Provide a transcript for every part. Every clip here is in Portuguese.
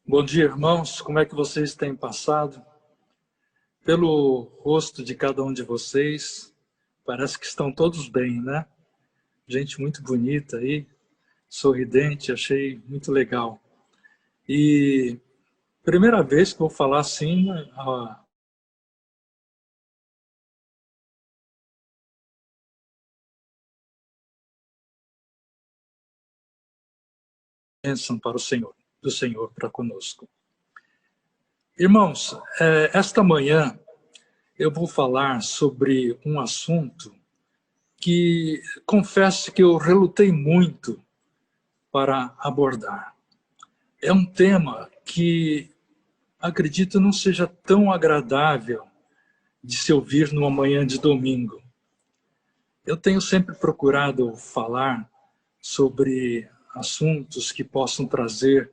Bom dia, irmãos. Como é que vocês têm passado? Pelo rosto de cada um de vocês, parece que estão todos bem, né? Gente muito bonita aí, sorridente, achei muito legal. E primeira vez que eu vou falar assim, a bênção para o Senhor, do Senhor para conosco. Irmãos, esta manhã eu vou falar sobre um assunto que confesso que eu relutei muito para abordar. É um tema que acredito não seja tão agradável de se ouvir numa manhã de domingo. Eu tenho sempre procurado falar sobre assuntos que possam trazer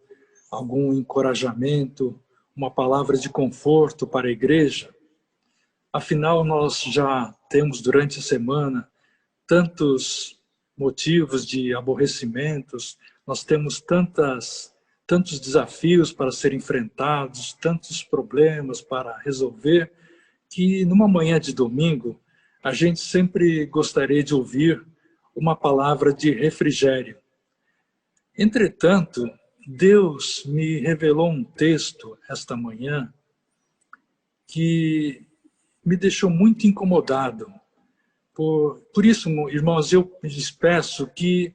algum encorajamento, uma palavra de conforto para a igreja. Afinal, nós já temos durante a semana tantos motivos de aborrecimentos, nós temos tantos desafios para serem enfrentados, tantos problemas para resolver, que numa manhã de domingo, a gente sempre gostaria de ouvir uma palavra de refrigério. Entretanto, Deus me revelou um texto esta manhã que me deixou muito incomodado. Por isso, irmãos, eu lhes peço que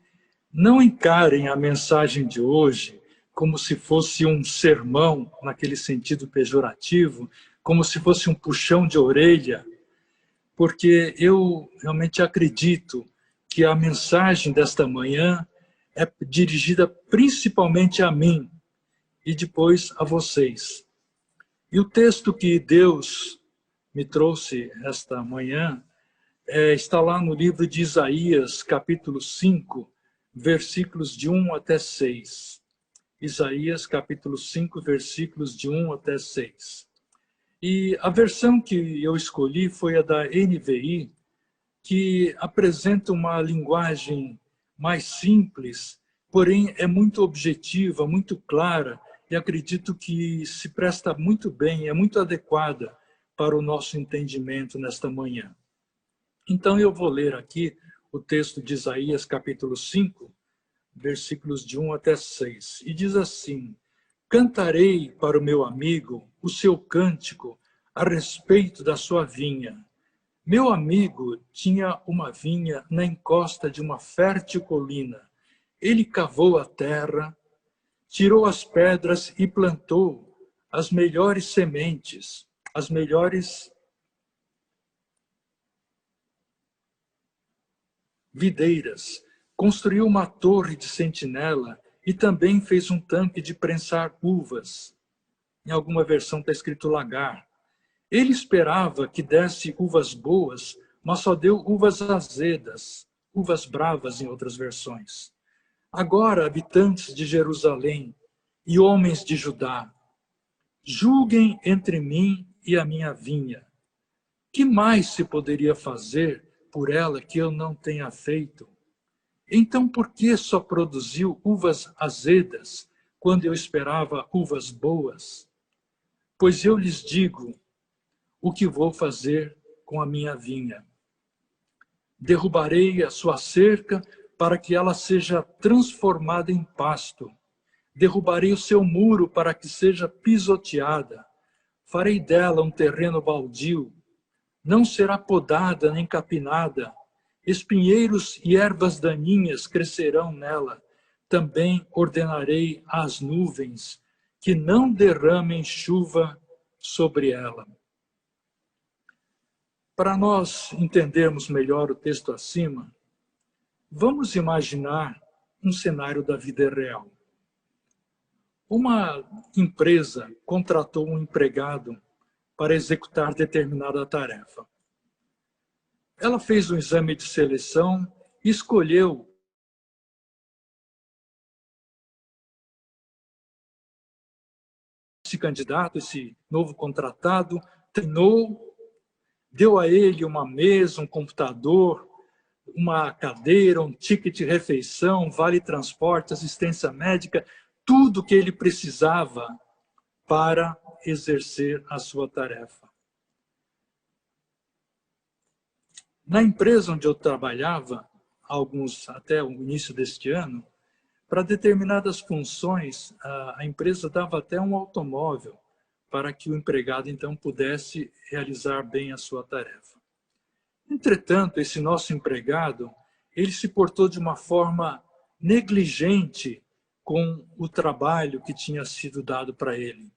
não encarem a mensagem de hoje como se fosse um sermão, naquele sentido pejorativo, como se fosse um puxão de orelha, porque eu realmente acredito que a mensagem desta manhã é dirigida principalmente a mim e depois a vocês. E o texto que Deus me trouxe esta manhã está lá no livro de Isaías, capítulo 5, versículos de 1 até 6. Isaías, capítulo 5, versículos de 1 até 6. E a versão que eu escolhi foi a da NVI, que apresenta uma linguagem mais simples, porém é muito objetiva, muito clara, e acredito que se presta muito bem, é muito adequada para o nosso entendimento nesta manhã. Então eu vou ler aqui o texto de Isaías, capítulo 5, versículos de 1 até 6. E diz assim: Cantarei para o meu amigo o seu cântico a respeito da sua vinha. Meu amigo tinha uma vinha na encosta de uma fértil colina. Ele cavou a terra, tirou as pedras e plantou as melhores sementes, as melhores videiras, construiu uma torre de sentinela e também fez um tanque de prensar uvas. Em alguma versão está escrito lagar. Ele esperava que desse uvas boas, mas só deu uvas azedas, uvas bravas em outras versões. Agora, habitantes de Jerusalém e homens de Judá, julguem entre mim e a minha vinha. Que mais se poderia fazer por ela que eu não tenha feito? Então, por que só produziu uvas azedas quando eu esperava uvas boas? Pois eu lhes digo o que vou fazer com a minha vinha. Derrubarei a sua cerca para que ela seja transformada em pasto. Derrubarei o seu muro para que seja pisoteada. Farei dela um terreno baldio. Não será podada nem capinada. Espinheiros e ervas daninhas crescerão nela. Também ordenarei às nuvens que não derramem chuva sobre ela. Para nós entendermos melhor o texto acima, vamos imaginar um cenário da vida real. Uma empresa contratou um empregado para executar determinada tarefa. Ela fez um exame de seleção e escolheu esse candidato, esse novo contratado, treinou, deu a ele uma mesa, um computador, uma cadeira, um ticket de refeição, vale transporte, assistência médica, tudo que ele precisava para exercer a sua tarefa. Na empresa onde eu trabalhava, até o início deste ano, para determinadas funções, a empresa dava até um automóvel para que o empregado, então, pudesse realizar bem a sua tarefa. Entretanto, esse nosso empregado, ele se portou de uma forma negligente com o trabalho que tinha sido dado para ele.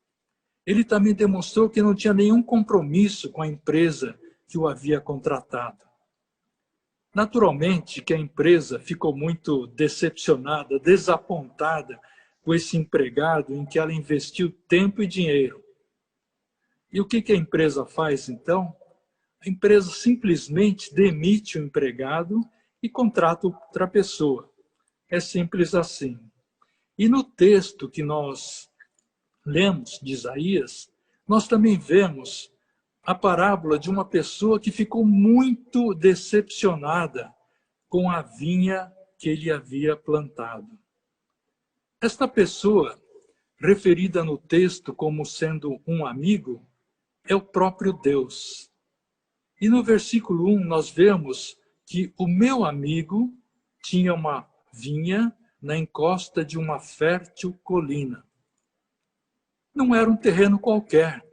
Ele também demonstrou que não tinha nenhum compromisso com a empresa que o havia contratado. Naturalmente que a empresa ficou muito decepcionada, desapontada com esse empregado em que ela investiu tempo e dinheiro. E o que a empresa faz, então? A empresa simplesmente demite o empregado e contrata outra pessoa. É simples assim. E no texto que nós lemos de Isaías, nós também vemos a parábola de uma pessoa que ficou muito decepcionada com a vinha que ele havia plantado. Esta pessoa, referida no texto como sendo um amigo, é o próprio Deus. E no versículo 1 nós vemos que o meu amigo tinha uma vinha na encosta de uma fértil colina. Não era um terreno qualquer,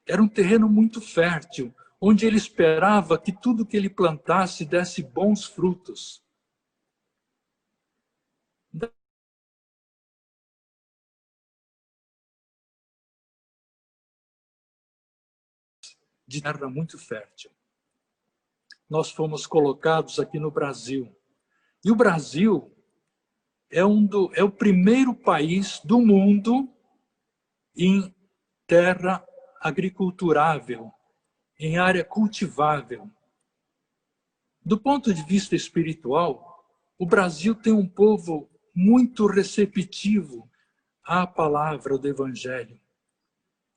era um terreno muito fértil, onde ele esperava que tudo que ele plantasse desse bons frutos. De terra muito fértil. Nós fomos colocados aqui no Brasil. E o Brasil é o primeiro país do mundo em terra agriculturável, em área cultivável. Do ponto de vista espiritual, o Brasil tem um povo muito receptivo à palavra do Evangelho.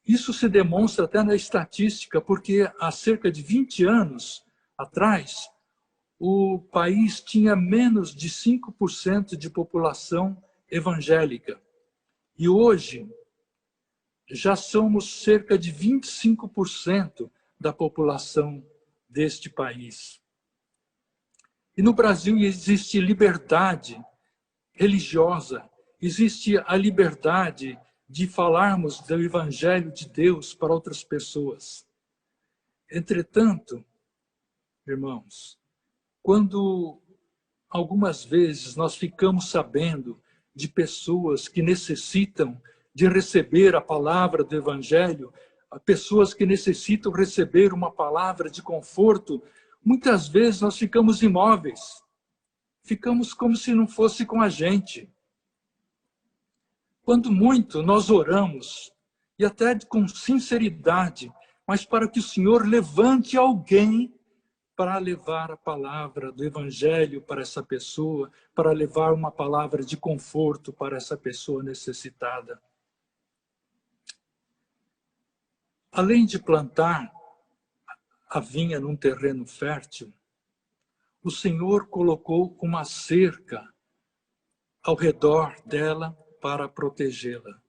Isso se demonstra até na estatística, porque há cerca de 20 anos atrás, o país tinha menos de 5% de população evangélica. E hoje, já somos cerca de 25% da população deste país. E no Brasil existe liberdade religiosa, existe a liberdade de falarmos do Evangelho de Deus para outras pessoas. Entretanto, irmãos, quando algumas vezes nós ficamos sabendo de pessoas que necessitam de receber a palavra do Evangelho, pessoas que necessitam receber uma palavra de conforto, muitas vezes nós ficamos imóveis, ficamos como se não fosse com a gente. Quando muito nós oramos, e até com sinceridade, mas para que o Senhor levante alguém para levar a palavra do Evangelho para essa pessoa, para levar uma palavra de conforto para essa pessoa necessitada. Além de plantar a vinha num terreno fértil, o Senhor colocou uma cerca ao redor dela para protegê-la.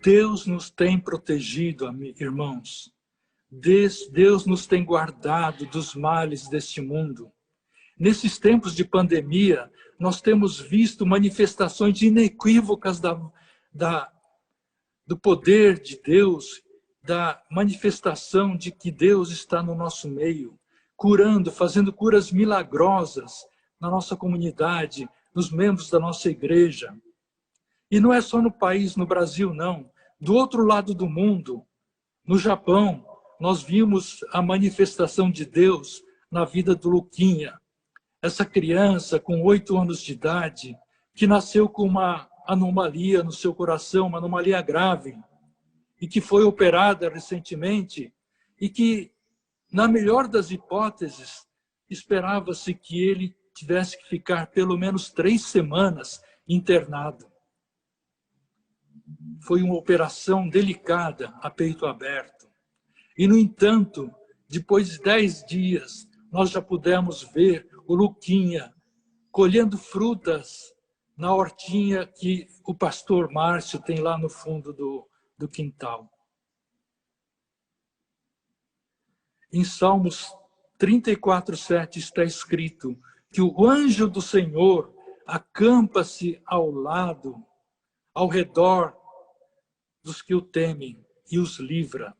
Deus nos tem protegido, irmãos. Deus nos tem guardado dos males deste mundo. Nesses tempos de pandemia, nós temos visto manifestações inequívocas do poder de Deus, da manifestação de que Deus está no nosso meio, curando, fazendo curas milagrosas na nossa comunidade, nos membros da nossa igreja. E não é só no país, no Brasil, não. Do outro lado do mundo, no Japão, nós vimos a manifestação de Deus na vida do Luquinha. Essa criança com 8 anos de idade, que nasceu com uma anomalia no seu coração, uma anomalia grave, e que foi operada recentemente, e que, na melhor das hipóteses, esperava-se que ele tivesse que ficar pelo menos 3 semanas internado. Foi uma operação delicada, a peito aberto. E, no entanto, depois de 10 dias, nós já pudemos ver o Luquinha colhendo frutas na hortinha que o pastor Márcio tem lá no fundo do quintal. Em Salmos 34:7 está escrito que o anjo do Senhor acampa-se ao lado, ao redor dos que o temem e os livra.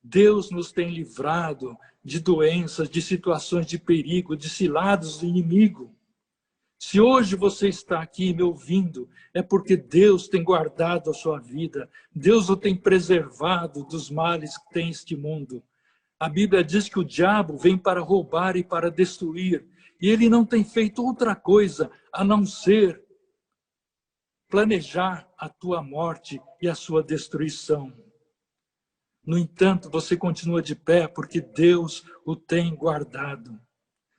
Deus nos tem livrado de doenças, de situações de perigo, de ciladas do inimigo. Se hoje você está aqui me ouvindo, é porque Deus tem guardado a sua vida. Deus o tem preservado dos males que tem este mundo. A Bíblia diz que o diabo vem para roubar e para destruir. E ele não tem feito outra coisa a não ser planejar a tua morte e a sua destruição. No entanto, você continua de pé porque Deus o tem guardado.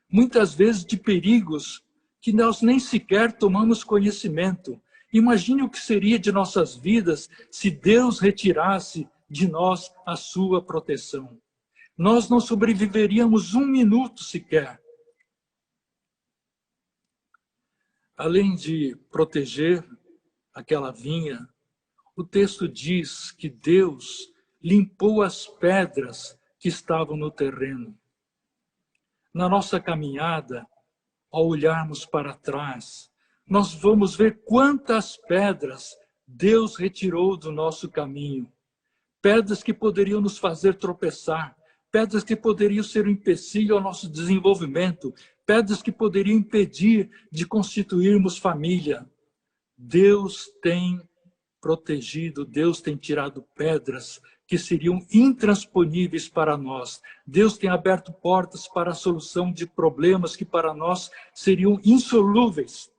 Muitas vezes de perigos que nós nem sequer tomamos conhecimento. Imagine o que seria de nossas vidas se Deus retirasse de nós a sua proteção. Nós não sobreviveríamos um minuto sequer. Além de proteger aquela vinha, o texto diz que Deus limpou as pedras que estavam no terreno. Na nossa caminhada, ao olharmos para trás, nós vamos ver quantas pedras Deus retirou do nosso caminho. Pedras que poderiam nos fazer tropeçar, pedras que poderiam ser um empecilho ao nosso desenvolvimento, pedras que poderiam impedir de constituirmos família. Deus tem protegido, Deus tem tirado pedras que seriam intransponíveis para nós. Deus tem aberto portas para a solução de problemas que para nós seriam insolúveis.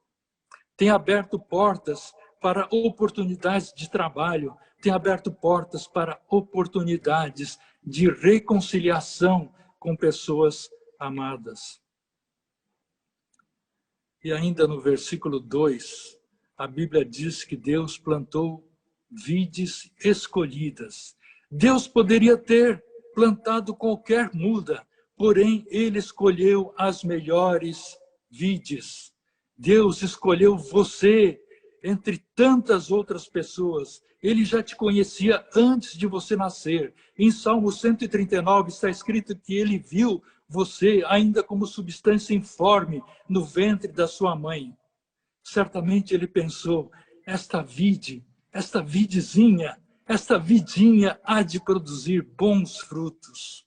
Tem aberto portas para oportunidades de trabalho, tem aberto portas para oportunidades de reconciliação com pessoas amadas. E ainda no versículo 2, a Bíblia diz que Deus plantou vides escolhidas. Deus poderia ter plantado qualquer muda, porém Ele escolheu as melhores vides. Deus escolheu você entre tantas outras pessoas. Ele já te conhecia antes de você nascer. Em Salmo 139 está escrito que Ele viu você ainda como substância informe no ventre da sua mãe. Certamente Ele pensou, esta videzinha, esta vidinha há de produzir bons frutos.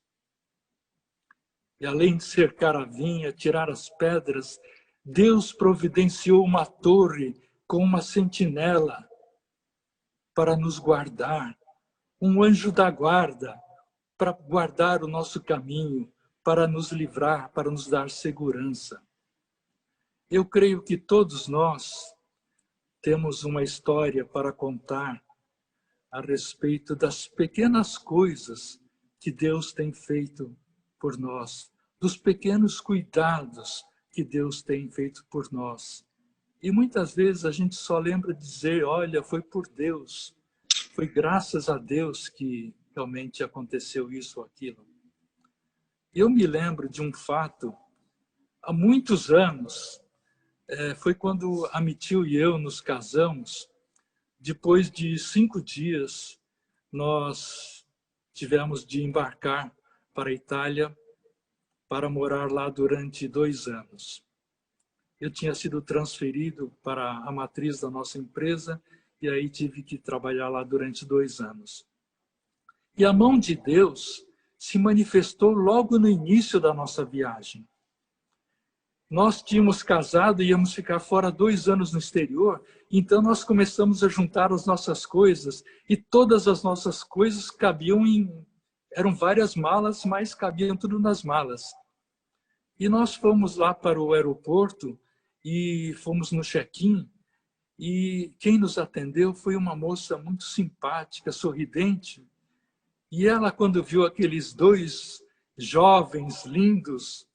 E além de cercar a vinha, tirar as pedras, Deus providenciou uma torre com uma sentinela para nos guardar, um anjo da guarda para guardar o nosso caminho, para nos livrar, para nos dar segurança. Eu creio que todos nós temos uma história para contar a respeito das pequenas coisas que Deus tem feito por nós, dos pequenos cuidados que Deus tem feito por nós. E muitas vezes a gente só lembra de dizer, olha, foi por Deus, foi graças a Deus que realmente aconteceu isso ou aquilo. Eu me lembro de um fato, há muitos anos, foi quando a Mitil e eu nos casamos. Depois de 5 dias, nós tivemos de embarcar para a Itália para morar lá durante 2 anos. Eu tinha sido transferido para a matriz da nossa empresa e aí tive que trabalhar lá durante 2 anos. E a mão de Deus se manifestou logo no início da nossa viagem. Nós tínhamos casado e íamos ficar fora 2 anos no exterior, então nós começamos a juntar as nossas coisas e todas as nossas coisas cabiam eram várias malas, mas cabiam tudo nas malas. E nós fomos lá para o aeroporto e fomos no check-in e quem nos atendeu foi uma moça muito simpática, sorridente. E ela, quando viu aqueles 2 jovens lindos,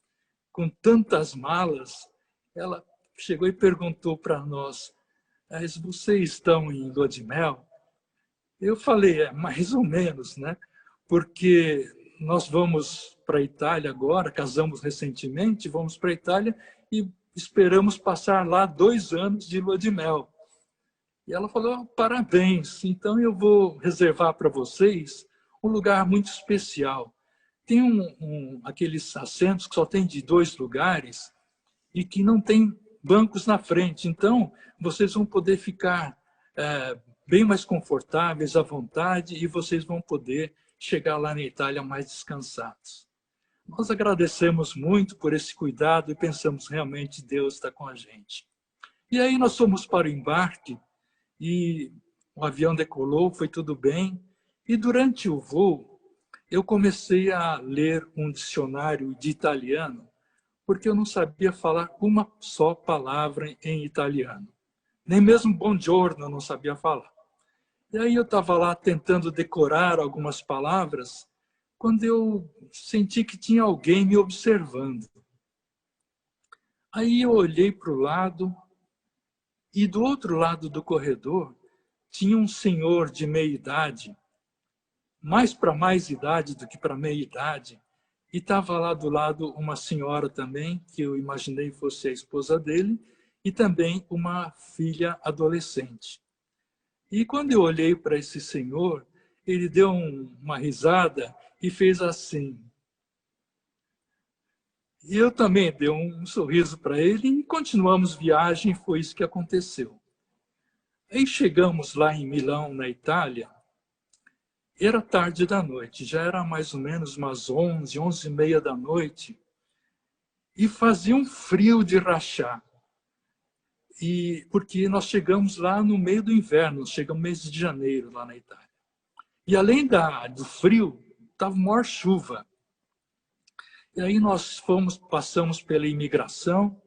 com tantas malas, ela chegou e perguntou para nós, mas vocês estão em lua de mel? Eu falei, mais ou menos, né? Porque nós vamos para a Itália agora, casamos recentemente, vamos para a Itália e esperamos passar lá 2 anos de lua de mel. E ela falou, parabéns, então eu vou reservar para vocês um lugar muito especial. Tem aqueles assentos que só tem de 2 lugares e que não tem bancos na frente. Então, vocês vão poder ficar bem mais confortáveis, à vontade, e vocês vão poder chegar lá na Itália mais descansados. Nós agradecemos muito por esse cuidado e pensamos realmente Deus está com a gente. E aí nós fomos para o embarque e o avião decolou, foi tudo bem. E durante o voo, eu comecei a ler um dicionário de italiano, porque eu não sabia falar uma só palavra em italiano. Nem mesmo buongiorno eu não sabia falar. E aí eu estava lá tentando decorar algumas palavras, quando eu senti que tinha alguém me observando. Aí eu olhei para o lado, e do outro lado do corredor tinha um senhor de meia idade, mais para mais idade do que para meia idade, e estava lá do lado uma senhora também, que eu imaginei fosse a esposa dele, e também uma filha adolescente. E quando eu olhei para esse senhor, ele deu uma risada e fez assim. E eu também dei um sorriso para ele e continuamos viagem, foi isso que aconteceu. Aí chegamos lá em Milão, na Itália, era tarde da noite, já era mais ou menos umas 11, 11h30 da noite, e fazia um frio de rachar. Porque nós chegamos lá no meio do inverno, chegamos no mês de janeiro lá na Itália. E além do frio, estava maior chuva. E aí nós passamos pela imigração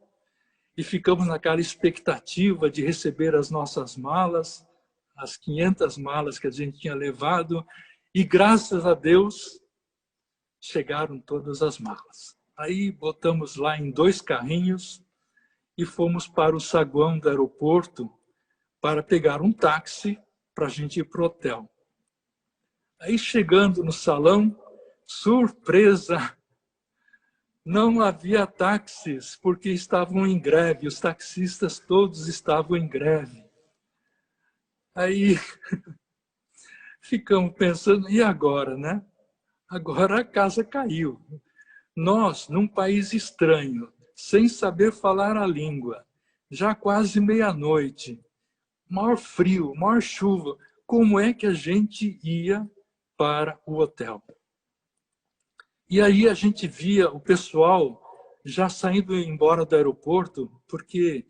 e ficamos naquela expectativa de receber as nossas malas, as 500 malas que a gente tinha levado, e graças a Deus chegaram todas as malas. Aí botamos lá em 2 carrinhos e fomos para o saguão do aeroporto para pegar um táxi para a gente ir para o hotel. Aí chegando no salão, surpresa, não havia táxis porque estavam em greve, os taxistas todos estavam em greve. Aí ficamos pensando, e agora, né? Agora a casa caiu. Nós, num país estranho, sem saber falar a língua, já quase meia-noite, maior frio, maior chuva, como é que a gente ia para o hotel? E aí a gente via o pessoal já saindo embora do aeroporto, porque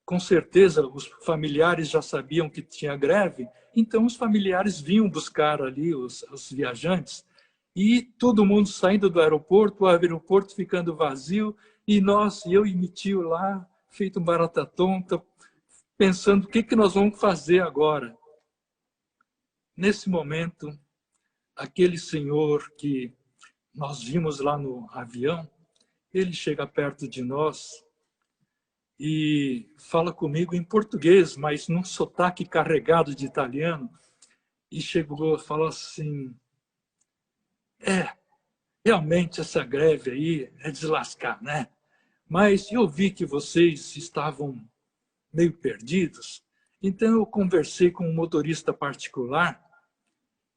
com certeza os familiares já sabiam que tinha greve, então os familiares vinham buscar ali os viajantes, e todo mundo saindo do aeroporto, o aeroporto ficando vazio, e eu e meu tio lá, feito um barata tonta, pensando o que nós vamos fazer agora. Nesse momento, aquele senhor que nós vimos lá no avião, ele chega perto de nós e fala comigo em português, mas num sotaque carregado de italiano, e chegou e falou assim, realmente essa greve aí é de lascar, né? Mas eu vi que vocês estavam meio perdidos, então eu conversei com um motorista particular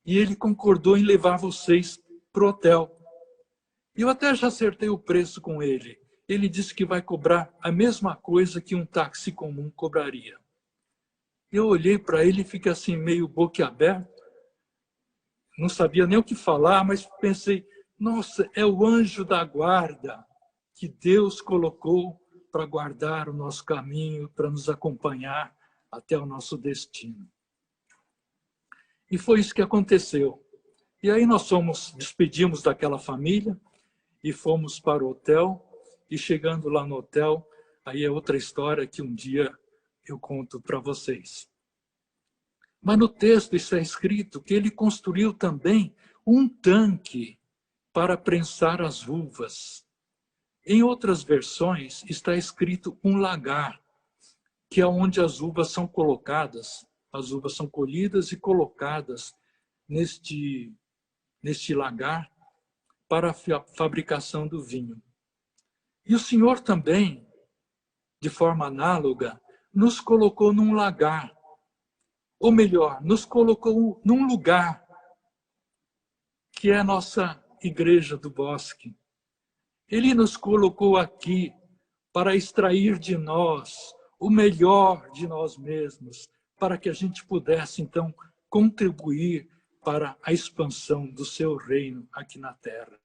e ele concordou em levar vocês para o hotel. E eu até já acertei o preço com ele. Ele disse que vai cobrar a mesma coisa que um táxi comum cobraria. Eu olhei para ele e fiquei assim meio boquiaberto, não sabia nem o que falar, mas pensei, nossa, é o anjo da guarda que Deus colocou para guardar o nosso caminho, para nos acompanhar até o nosso destino. E foi isso que aconteceu. E aí nós despedimos daquela família e fomos para o hotel. E chegando lá no hotel, aí é outra história que um dia eu conto para vocês. Mas no texto está escrito que ele construiu também um tanque para prensar as uvas. Em outras versões está escrito um lagar, que é onde as uvas são colocadas, as uvas são colhidas e colocadas neste lagar para a fabricação do vinho. E o Senhor também, de forma análoga, nos colocou num lagar ou melhor, nos colocou num lugar que é a nossa Igreja do Bosque. Ele nos colocou aqui para extrair de nós o melhor de nós mesmos, para que a gente pudesse, então, contribuir para a expansão do seu reino aqui na Terra.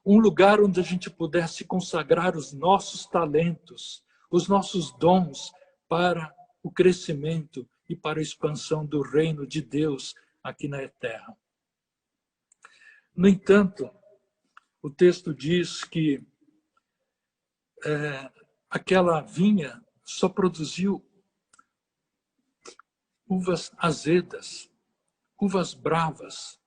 Um lugar onde a gente pudesse consagrar os nossos talentos, os nossos dons para o crescimento e para a expansão do reino de Deus aqui na Terra. No entanto, o texto diz que aquela vinha só produziu uvas azedas, uvas bravas,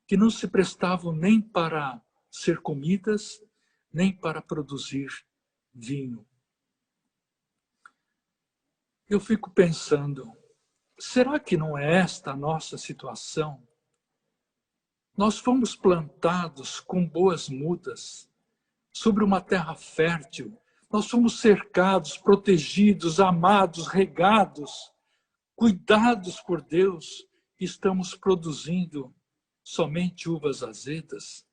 que não se prestavam nem para ser comidas, nem para produzir vinho. Eu fico pensando, será que não é esta a nossa situação? Nós fomos plantados com boas mudas, sobre uma terra fértil. Nós fomos cercados, protegidos, amados, regados, cuidados por Deus. Estamos produzindo somente uvas azedas.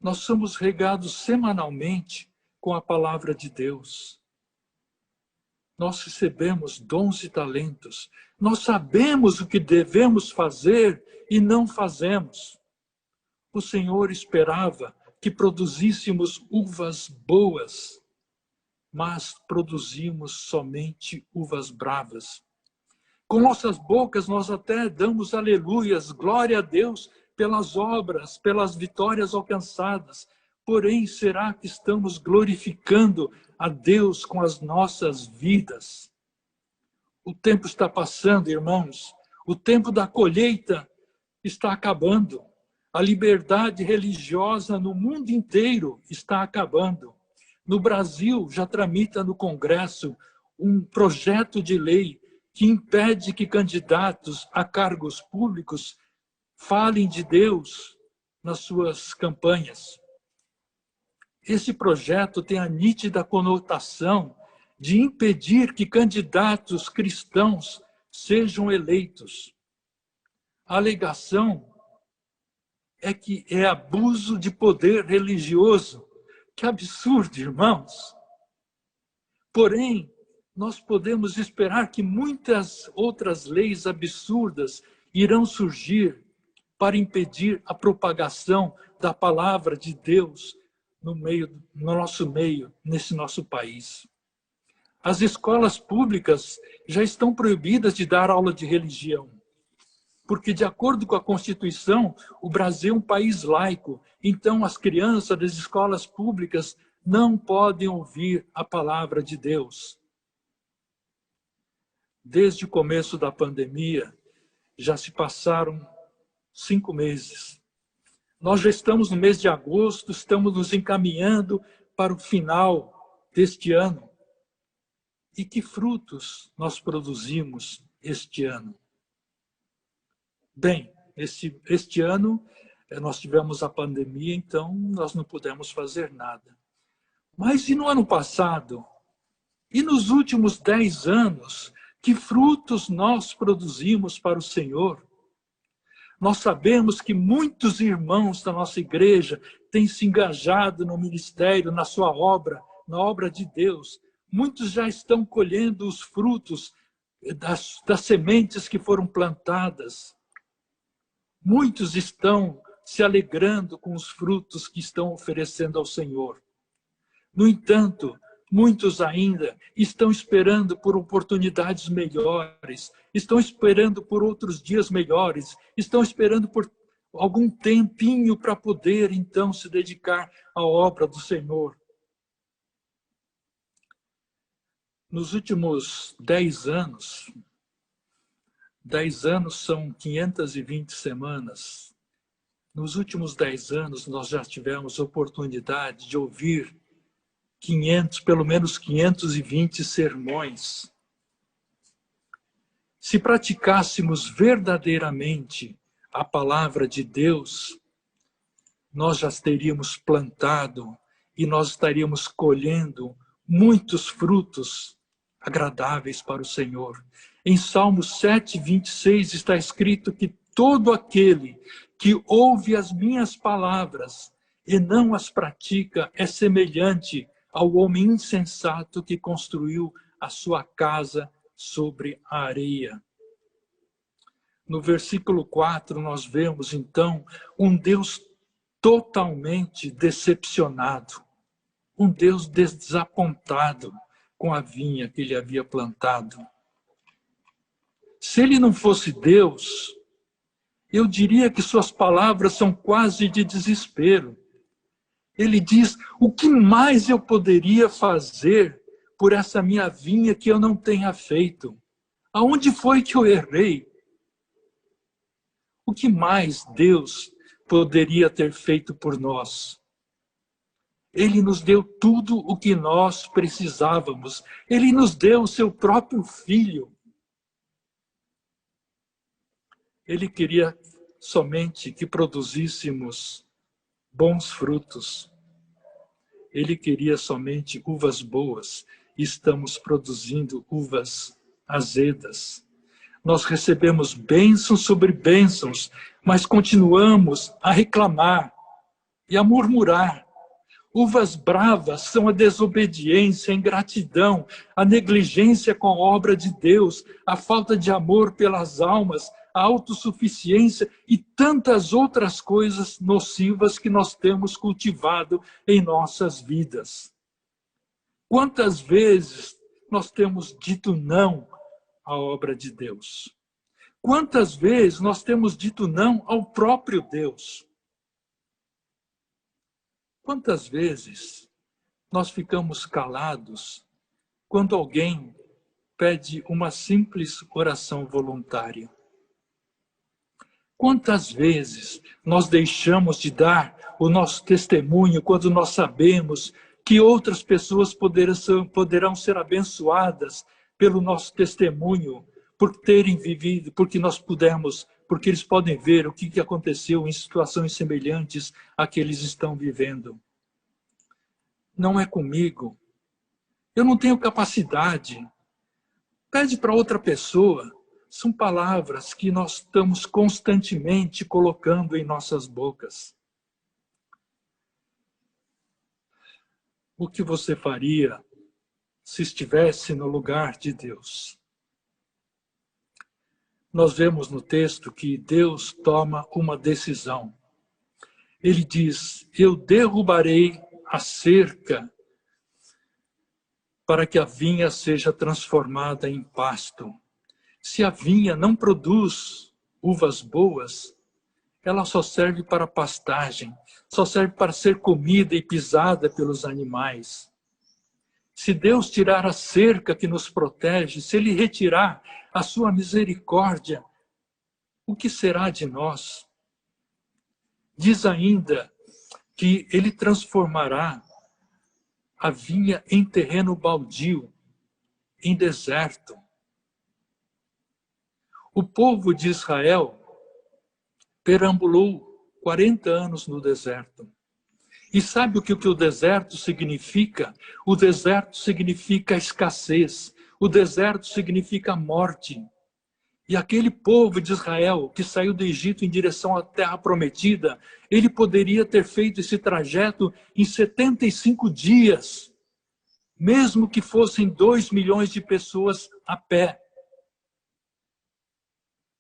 Nós somos regados semanalmente com a palavra de Deus. Nós recebemos dons e talentos. Nós sabemos o que devemos fazer e não fazemos. O Senhor esperava que produzíssemos uvas boas, mas produzimos somente uvas bravas. Com nossas bocas nós até damos aleluias, glória a Deus pelas obras, pelas vitórias alcançadas. Porém, será que estamos glorificando a Deus com as nossas vidas? O tempo está passando, irmãos. O tempo da colheita está acabando. A liberdade religiosa no mundo inteiro está acabando. No Brasil, já tramita no Congresso um projeto de lei que impede que candidatos a cargos públicos falem de Deus nas suas campanhas. Esse projeto tem a nítida conotação de impedir que candidatos cristãos sejam eleitos. A alegação é que é abuso de poder religioso. Que absurdo, irmãos! Porém, nós podemos esperar que muitas outras leis absurdas irão surgir para impedir a propagação da palavra de Deus no nosso meio, nesse nosso país. As escolas públicas já estão proibidas de dar aula de religião, porque, de acordo com a Constituição, o Brasil é um país laico. Então, as crianças das escolas públicas não podem ouvir a palavra de Deus. Desde o começo da pandemia, já se passaram 5 meses. Nós já estamos no mês de agosto, estamos nos encaminhando para o final deste ano. E que frutos nós produzimos este ano? Bem, este ano nós tivemos a pandemia, então nós não pudemos fazer nada. Mas e no ano passado? E nos últimos 10 anos? Que frutos nós produzimos para o Senhor? Nós sabemos que muitos irmãos da nossa igreja têm se engajado no ministério, na sua obra, na obra de Deus. Muitos já estão colhendo os frutos das sementes que foram plantadas. Muitos estão se alegrando com os frutos que estão oferecendo ao Senhor. No entanto, muitos ainda estão esperando por oportunidades melhores, estão esperando por outros dias melhores, estão esperando por algum tempinho para poder, então, se dedicar à obra do Senhor. Nos últimos 10 anos, 10 anos são 520 semanas. Nos últimos 10 anos, nós já tivemos oportunidade de ouvir pelo menos 520 sermões. Se praticássemos verdadeiramente a palavra de Deus, nós já teríamos plantado e nós estaríamos colhendo muitos frutos agradáveis para o Senhor. Em Salmo 7, 26 está escrito que todo aquele que ouve as minhas palavras e não as pratica é semelhante ao homem insensato que construiu a sua casa sobre a areia. No versículo 4, nós vemos, então, um Deus totalmente decepcionado, um Deus desapontado com a vinha que ele havia plantado. Se ele não fosse Deus, eu diria que suas palavras são quase de desespero. Ele diz: o que mais eu poderia fazer por essa minha vinha que eu não tenha feito? Aonde foi que eu errei? O que mais Deus poderia ter feito por nós? Ele nos deu tudo o que nós precisávamos. Ele nos deu o seu próprio filho. Ele queria somente que produzíssemos bons frutos. Ele queria somente uvas boas. E estamos produzindo uvas azedas. Nós recebemos bênçãos sobre bênçãos, mas continuamos a reclamar e a murmurar. Uvas bravas são a desobediência, a ingratidão, a negligência com a obra de Deus, a falta de amor pelas almas, a autossuficiência e tantas outras coisas nocivas que nós temos cultivado em nossas vidas. Quantas vezes nós temos dito não à obra de Deus? Quantas vezes nós temos dito não ao próprio Deus? Quantas vezes nós ficamos calados quando alguém pede uma simples oração voluntária? Quantas vezes nós deixamos de dar o nosso testemunho quando nós sabemos que outras pessoas poderão ser abençoadas pelo nosso testemunho, por terem vivido, porque eles podem ver o que aconteceu em situações semelhantes a que eles estão vivendo? Não é comigo. Eu não tenho capacidade. Pede para outra pessoa. São palavras que nós estamos constantemente colocando em nossas bocas. O que você faria se estivesse no lugar de Deus? Nós vemos no texto que Deus toma uma decisão. Ele diz: eu derrubarei a cerca para que a vinha seja transformada em pasto. Se a vinha não produz uvas boas, ela só serve para pastagem, só serve para ser comida e pisada pelos animais. Se Deus tirar a cerca que nos protege, se Ele retirar a sua misericórdia, o que será de nós? Diz ainda que Ele transformará a vinha em terreno baldio, em deserto. O povo de Israel perambulou 40 anos no deserto. E sabe o que o deserto significa? O deserto significa escassez. O deserto significa morte. E aquele povo de Israel que saiu do Egito em direção à terra prometida, ele poderia ter feito esse trajeto em 75 dias, mesmo que fossem 2 milhões de pessoas a pé.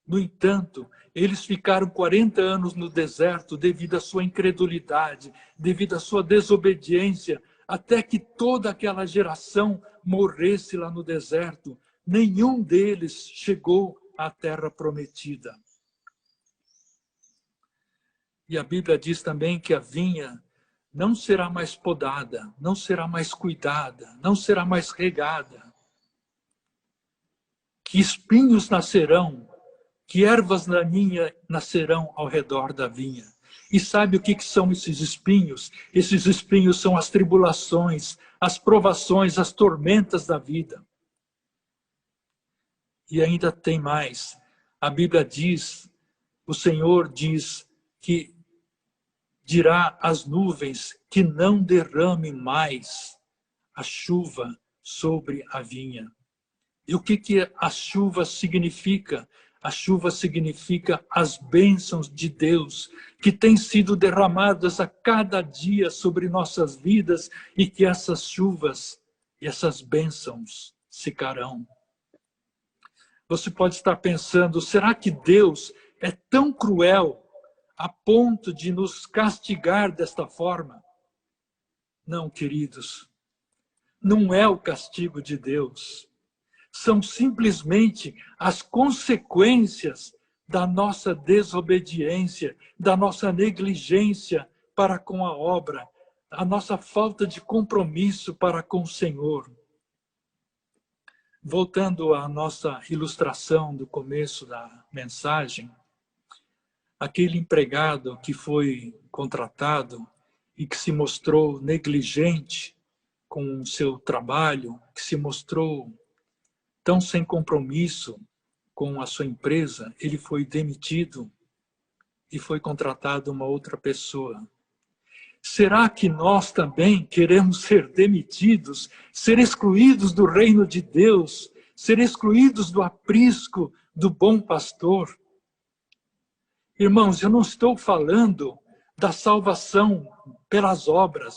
No entanto, eles ficaram 40 anos no deserto devido à sua incredulidade, devido à sua desobediência, até que toda aquela geração morresse lá no deserto. Nenhum deles chegou à terra prometida. E a Bíblia diz também que a vinha não será mais podada, não será mais cuidada, não será mais regada. Que espinhos nascerão, que ervas daninhas nascerão ao redor da vinha. E sabe o que são esses espinhos? Esses espinhos são as tribulações, as provações, as tormentas da vida. E ainda tem mais. A Bíblia diz, o Senhor diz que dirá às nuvens que não derramem mais a chuva sobre a vinha. E o que a chuva significa? A chuva significa as bênçãos de Deus que têm sido derramadas a cada dia sobre nossas vidas e que essas chuvas e essas bênçãos secarão. Você pode estar pensando, será que Deus é tão cruel a ponto de nos castigar desta forma? Não, queridos, não é o castigo de Deus. São simplesmente as consequências da nossa desobediência, da nossa negligência para com a obra, a nossa falta de compromisso para com o Senhor. Voltando à nossa ilustração do começo da mensagem, aquele empregado que foi contratado e que se mostrou negligente com o seu trabalho, que se mostrou tão sem compromisso com a sua empresa, ele foi demitido e foi contratado uma outra pessoa. Será que nós também queremos ser demitidos, ser excluídos do reino de Deus, ser excluídos do aprisco do bom pastor? Irmãos, eu não estou falando da salvação pelas obras.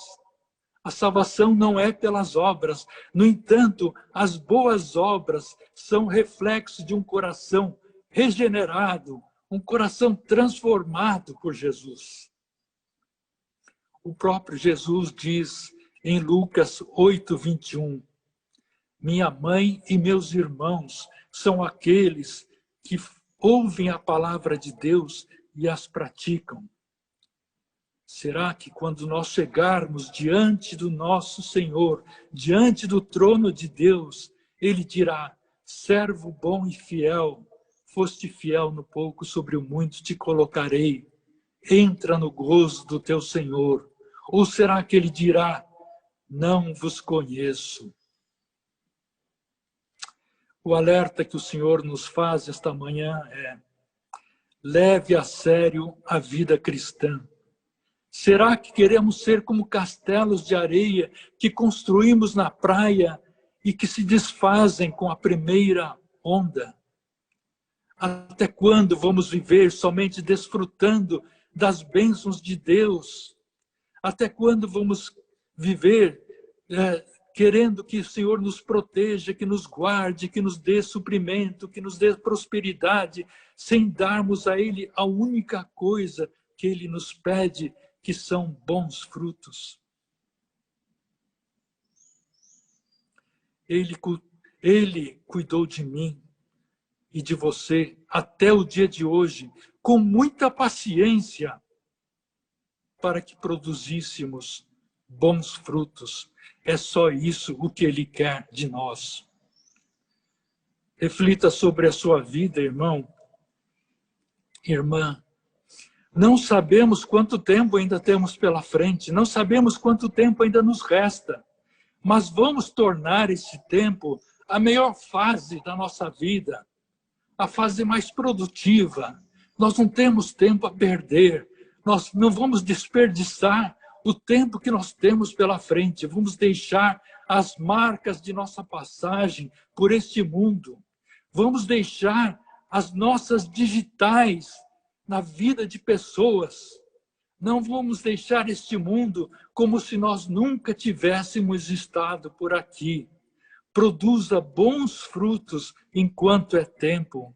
A salvação não é pelas obras. No entanto, as boas obras são reflexo de um coração regenerado, um coração transformado por Jesus. O próprio Jesus diz em Lucas 8:21, minha mãe e meus irmãos são aqueles que ouvem a palavra de Deus e as praticam. Será que quando nós chegarmos diante do nosso Senhor, diante do trono de Deus, Ele dirá, servo bom e fiel, foste fiel no pouco, sobre o muito te colocarei, entra no gozo do teu Senhor. Ou será que Ele dirá, não vos conheço? O alerta que o Senhor nos faz esta manhã é, leve a sério a vida cristã. Será que queremos ser como castelos de areia que construímos na praia e que se desfazem com a primeira onda? Até quando vamos viver somente desfrutando das bênçãos de Deus? Até quando vamos viver querendo que o Senhor nos proteja, que nos guarde, que nos dê suprimento, que nos dê prosperidade, sem darmos a Ele a única coisa que Ele nos pede, que são bons frutos? Ele cuidou de mim e de você até o dia de hoje, com muita paciência, para que produzíssemos bons frutos. É só isso o que Ele quer de nós. Reflita sobre a sua vida, irmão, irmã. Não sabemos quanto tempo ainda temos pela frente, não sabemos quanto tempo ainda nos resta, mas vamos tornar esse tempo a melhor fase da nossa vida, a fase mais produtiva. Nós não temos tempo a perder, nós não vamos desperdiçar o tempo que nós temos pela frente, vamos deixar as marcas de nossa passagem por este mundo, vamos deixar as nossas digitais na vida de pessoas. Não vamos deixar este mundo como se nós nunca tivéssemos estado por aqui. Produza bons frutos enquanto é tempo.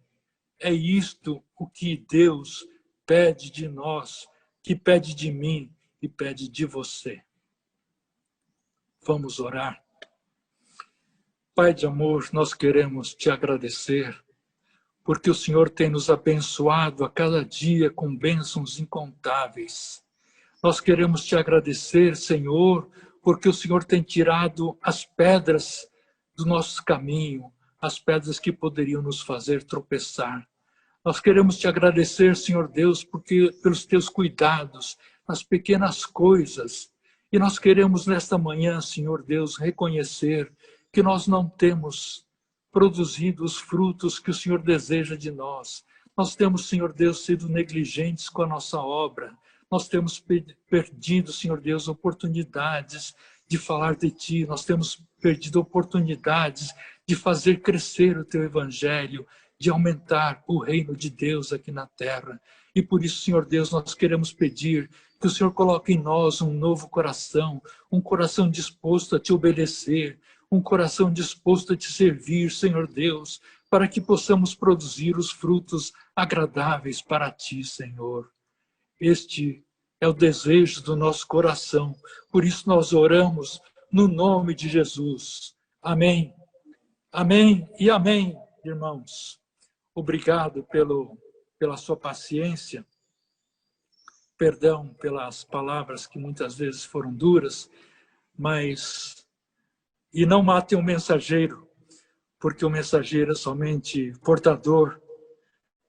É isto o que Deus pede de nós, que pede de mim e pede de você. Vamos orar. Pai de amor, nós queremos te agradecer, porque o Senhor tem nos abençoado a cada dia com bênçãos incontáveis. Nós queremos te agradecer, Senhor, porque o Senhor tem tirado as pedras do nosso caminho, as pedras que poderiam nos fazer tropeçar. Nós queremos te agradecer, Senhor Deus, porque pelos teus cuidados nas pequenas coisas. E nós queremos nesta manhã, Senhor Deus, reconhecer que nós não temos produzido os frutos que o Senhor deseja de nós. Nós temos, Senhor Deus, sido negligentes com a nossa obra. Nós temos perdido, Senhor Deus, oportunidades de falar de Ti. Nós temos perdido oportunidades de fazer crescer o teu evangelho, de aumentar o reino de Deus aqui na terra. E por isso, Senhor Deus, nós queremos pedir que o Senhor coloque em nós um novo coração, um coração disposto a te obedecer, um coração disposto a te servir, Senhor Deus, para que possamos produzir os frutos agradáveis para ti, Senhor. Este é o desejo do nosso coração. Por isso nós oramos no nome de Jesus. Amém. Amém e amém, irmãos. Obrigado pela sua paciência. Perdão pelas palavras que muitas vezes foram duras, mas... E não matem o mensageiro, porque o mensageiro é somente portador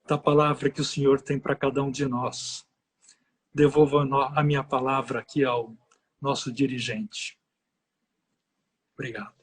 da palavra que o Senhor tem para cada um de nós. Devolvo a minha palavra aqui ao nosso dirigente. Obrigado.